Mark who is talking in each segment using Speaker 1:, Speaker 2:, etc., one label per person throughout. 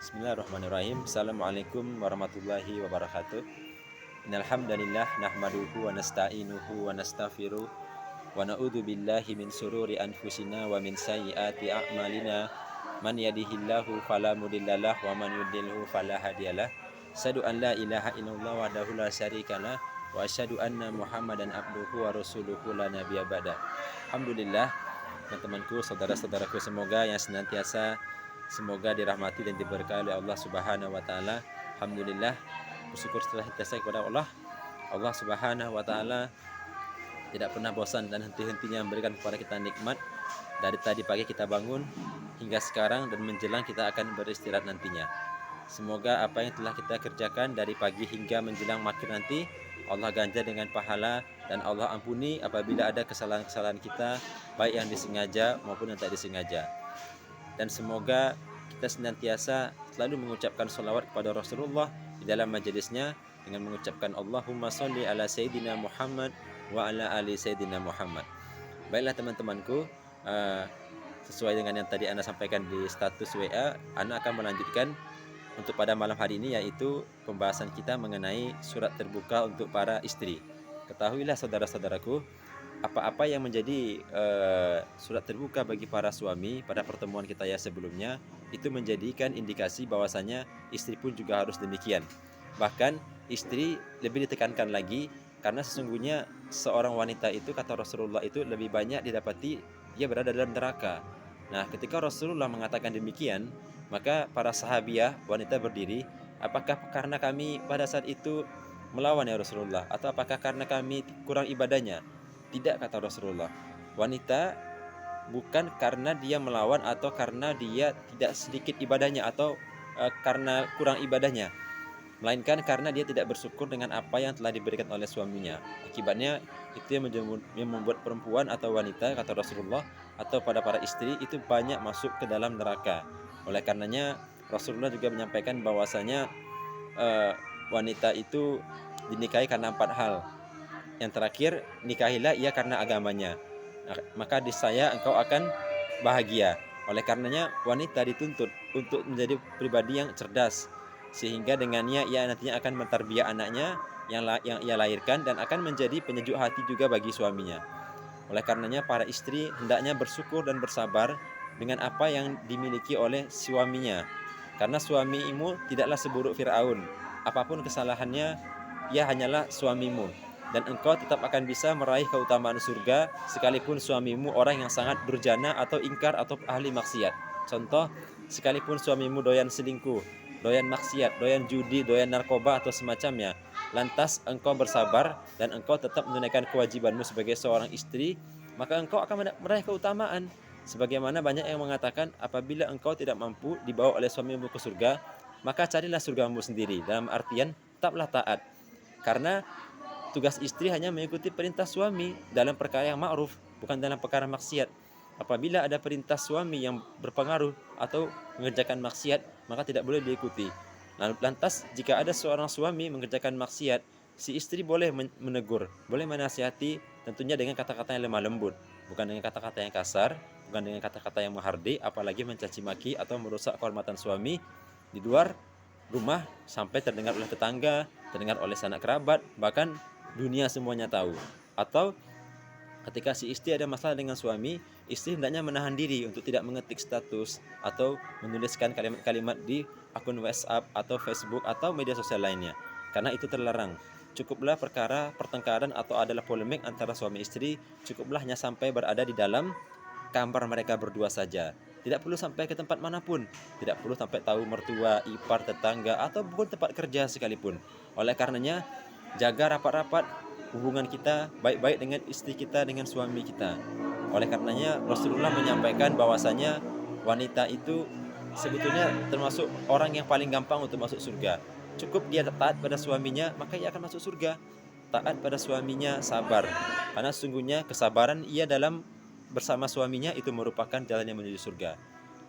Speaker 1: Bismillahirrahmanirrahim. Assalamualaikum warahmatullahi wabarakatuh. Innal hamdalillah nahmaduhu wa nasta'inuhu wa nastaghfiruh wa na'udzu billahi min sururi anfusina wa min sayyiati a'malina. Man yahdihillahu fala mudhillalah wa man yudhlilhu fala hadiyalah. Asyhadu an la ilaha illallah wahdahu la syarikalah wa asyhadu anna Muhammadan abduhu wa rasuluhu la nabiyya ba'da. Alhamdulillah, teman-temanku, saudara-saudaraku, semoga dirahmati dan diberkahi oleh Allah Subhanahu wa taala. Alhamdulillah, bersyukur setelah kita kepada Allah. Allah Subhanahu wa taala tidak pernah bosan dan henti-hentinya memberikan kepada kita nikmat. Dari tadi pagi kita bangun hingga sekarang dan menjelang kita akan beristirahat nantinya. Semoga apa yang telah kita kerjakan dari pagi hingga menjelang maghrib nanti Allah ganjar dengan pahala dan Allah ampuni apabila ada kesalahan-kesalahan kita, baik yang disengaja maupun yang tak disengaja. Dan semoga kita senantiasa selalu mengucapkan sholawat kepada Rasulullah di dalam majelisnya dengan mengucapkan Allahumma sholli ala Sayyidina Muhammad wa ala ali Sayyidina Muhammad. Baiklah teman-temanku, sesuai dengan yang tadi Anda sampaikan di status WA, Anda akan melanjutkan untuk pada malam hari ini, yaitu pembahasan kita mengenai surat terbuka untuk para istri. Ketahuilah saudara-saudaraku, apa-apa yang menjadi surat terbuka bagi para suami pada pertemuan kita ya sebelumnya, itu menjadikan indikasi bahwasanya istri pun juga harus demikian. Bahkan istri lebih ditekankan lagi, karena sesungguhnya seorang wanita itu, kata Rasulullah, itu lebih banyak didapati dia berada dalam neraka. Nah, ketika Rasulullah mengatakan demikian, maka para sahabiah wanita berdiri, apakah karena kami pada saat itu melawan ya Rasulullah, atau apakah karena kami kurang ibadahnya? Tidak, kata Rasulullah. Wanita bukan karena dia melawan atau karena dia tidak sedikit ibadahnya atau karena kurang ibadahnya, melainkan karena dia tidak bersyukur dengan apa yang telah diberikan oleh suaminya. Akibatnya itu yang membuat perempuan atau wanita, kata Rasulullah, atau pada para istri itu banyak masuk ke dalam neraka. Oleh karenanya Rasulullah juga menyampaikan bahwasanya wanita itu dinikahi karena 4 hal. Yang terakhir, nikahilah ia karena agamanya, maka di saya engkau akan bahagia. Oleh karenanya wanita dituntut untuk menjadi pribadi yang cerdas, sehingga dengannya ia nantinya akan mentarbiyah anaknya yang ia lahirkan dan akan menjadi penyejuk hati juga bagi suaminya. Oleh karenanya para istri hendaknya bersyukur dan bersabar dengan apa yang dimiliki oleh suaminya, karena suamimu tidaklah seburuk Fir'aun. Apapun kesalahannya, ia hanyalah suamimu, dan engkau tetap akan bisa meraih keutamaan surga sekalipun suamimu orang yang sangat durjana atau ingkar atau ahli maksiat. Contoh, sekalipun suamimu doyan selingkuh, doyan maksiat, doyan judi, doyan narkoba atau semacamnya, lantas engkau bersabar dan engkau tetap menunaikan kewajibanmu sebagai seorang istri, maka engkau akan meraih keutamaan. Sebagaimana banyak yang mengatakan, apabila engkau tidak mampu dibawa oleh suamimu ke surga, maka carilah surgamu sendiri. Dalam artian, tetaplah taat. Karena tugas istri hanya mengikuti perintah suami dalam perkara yang ma'ruf, bukan dalam perkara maksiat. Apabila ada perintah suami yang berpengaruh atau mengerjakan maksiat, maka tidak boleh diikuti. Lantas jika ada seorang suami mengerjakan maksiat, si istri boleh menegur, boleh menasihati, tentunya dengan kata-kata yang lemah lembut, bukan dengan kata-kata yang kasar, bukan dengan kata-kata yang menghardik, apalagi mencaci maki atau merusak kehormatan suami di luar rumah sampai terdengar oleh tetangga, terdengar oleh sanak kerabat, bahkan dunia semuanya tahu. Atau ketika si istri ada masalah dengan suami, istri hendaknya menahan diri untuk tidak mengetik status atau menuliskan kalimat-kalimat di akun WhatsApp atau Facebook atau media sosial lainnya, karena itu terlarang. Cukuplah perkara pertengkaran atau adalah polemik antara suami istri, cukuplah hanya sampai berada di dalam kamar mereka berdua saja. Tidak perlu sampai ke tempat manapun, tidak perlu sampai tahu mertua, ipar, tetangga, atau pun tempat kerja sekalipun. Oleh karenanya, jaga rapat-rapat hubungan kita baik-baik dengan istri kita, dengan suami kita. Oleh karenanya Rasulullah menyampaikan bahwasanya wanita itu sebetulnya termasuk orang yang paling gampang untuk masuk surga. Cukup dia taat pada suaminya, maka ia akan masuk surga. Taat pada suaminya, sabar, karena sesungguhnya kesabaran ia dalam bersama suaminya itu merupakan jalan yang menuju surga.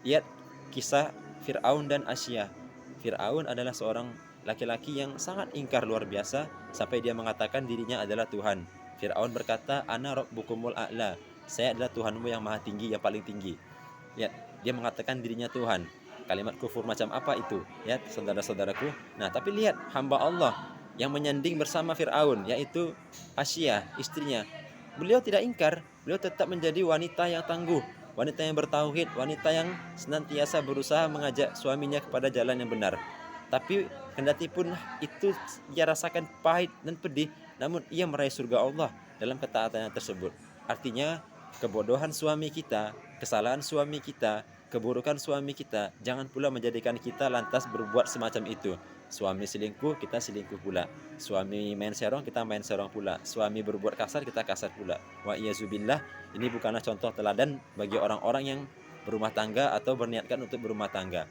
Speaker 1: Lihat kisah Fir'aun dan Asyah. Fir'aun adalah seorang laki-laki yang sangat ingkar luar biasa, sampai dia mengatakan dirinya adalah Tuhan. Fir'aun berkata, Ana rabbukumul a'la, saya adalah Tuhanmu yang maha tinggi, yang paling tinggi. Lihat, dia mengatakan dirinya Tuhan. Kalimat kufur macam apa itu? Ya, saudara-saudaraku. Nah, tapi lihat hamba Allah yang menyanding bersama Firaun, yaitu Asyia, istrinya. Beliau tidak ingkar, beliau tetap menjadi wanita yang tangguh, wanita yang bertauhid, wanita yang senantiasa berusaha mengajak suaminya kepada jalan yang benar. Tapi kendati pun itu ia rasakan pahit dan pedih, namun ia meraih surga Allah dalam ketaatannya tersebut. Artinya, kebodohan suami kita, kesalahan suami kita, keburukan suami kita, jangan pula menjadikan kita lantas berbuat semacam itu. Suami selingkuh, kita selingkuh pula. Suami main serong, kita main serong pula. Suami berbuat kasar, kita kasar pula. Wa iyazubillah, ini bukanlah contoh teladan bagi orang-orang yang berumah tangga atau berniatkan untuk berumah tangga.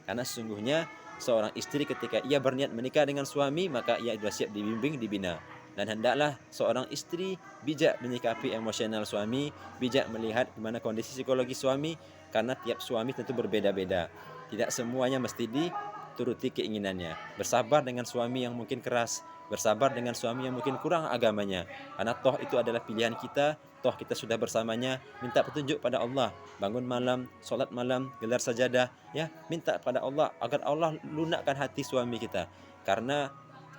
Speaker 1: Karena sesungguhnya seorang istri ketika ia berniat menikah dengan suami, maka ia sudah siap dibimbing, dibina. Dan hendaklah seorang istri bijak menyikapi emosional suami, bijak melihat gimana kondisi psikologi suami, karena tiap suami tentu berbeda-beda. Tidak semuanya mesti dituruti keinginannya. Bersabar dengan suami yang mungkin keras, bersabar dengan suami yang mungkin kurang agamanya. Karena toh itu adalah pilihan kita, toh kita sudah bersamanya, minta petunjuk pada Allah. Bangun malam, sholat malam, gelar sajadah, ya, minta pada Allah agar Allah lunakkan hati suami kita. Karena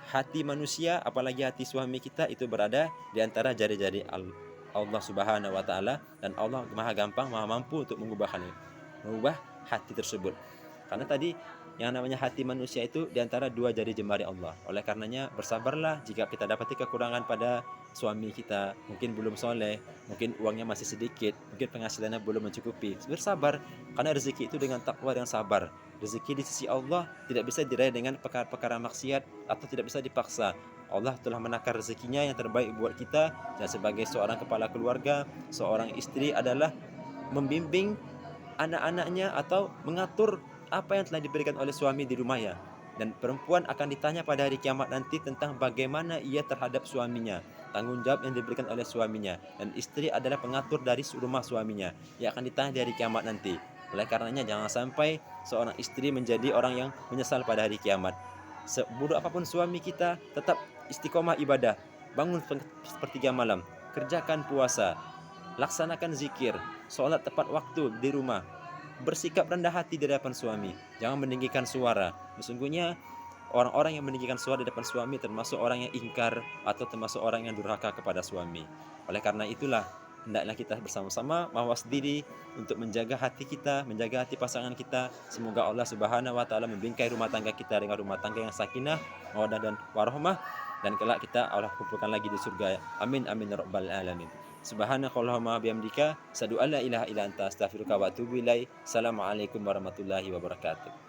Speaker 1: hati manusia, apalagi hati suami kita, itu berada di antara jari-jari Allah Subhanahu wa taala, dan Allah Maha gampang, Maha mampu untuk mengubah hati tersebut. Karena tadi yang namanya hati manusia itu di antara dua jari jemari Allah. Oleh karenanya bersabarlah jika kita dapati kekurangan pada suami kita, mungkin belum soleh, mungkin uangnya masih sedikit, mungkin penghasilannya belum mencukupi. Bersabar, karena rezeki itu dengan takwa dan sabar. Rezeki di sisi Allah tidak bisa diraih dengan perkara-perkara maksiat atau tidak bisa dipaksa. Allah telah menakar rezekinya yang terbaik buat kita, dan sebagai seorang kepala keluarga, seorang istri adalah membimbing anak-anaknya atau mengatur apa yang telah diberikan oleh suami di rumahnya. Dan perempuan akan ditanya pada hari kiamat nanti tentang bagaimana ia terhadap suaminya, tanggung jawab yang diberikan oleh suaminya. Dan istri adalah pengatur dari rumah suaminya, ia akan ditanya di hari kiamat nanti. Oleh karenanya jangan sampai seorang istri menjadi orang yang menyesal pada hari kiamat. Seburuk apapun suami kita, tetap istiqomah ibadah, bangun sepertiga malam, kerjakan puasa, laksanakan zikir, sholat tepat waktu di rumah, bersikap rendah hati di hadapan suami, jangan meninggikan suara. Sesungguhnya orang-orang yang meninggikan suara di depan suami termasuk orang yang ingkar atau termasuk orang yang durhaka kepada suami. Oleh karena itulah hendaklah kita bersama-sama mawas diri untuk menjaga hati kita, menjaga hati pasangan kita. Semoga Allah Subhanahu wa taala membingkai rumah tangga kita dengan rumah tangga yang sakinah, mawaddah dan warahmah, dan kelak kita Allah kumpulkan lagi di surga. Amin amin ya rabbal alamin. Subhanakallahumma bihamdika, asyhadu an la ilaha illa anta, astaghfiruka wa atubu ilaik. Assalamualaikum warahmatullahi wabarakatuh.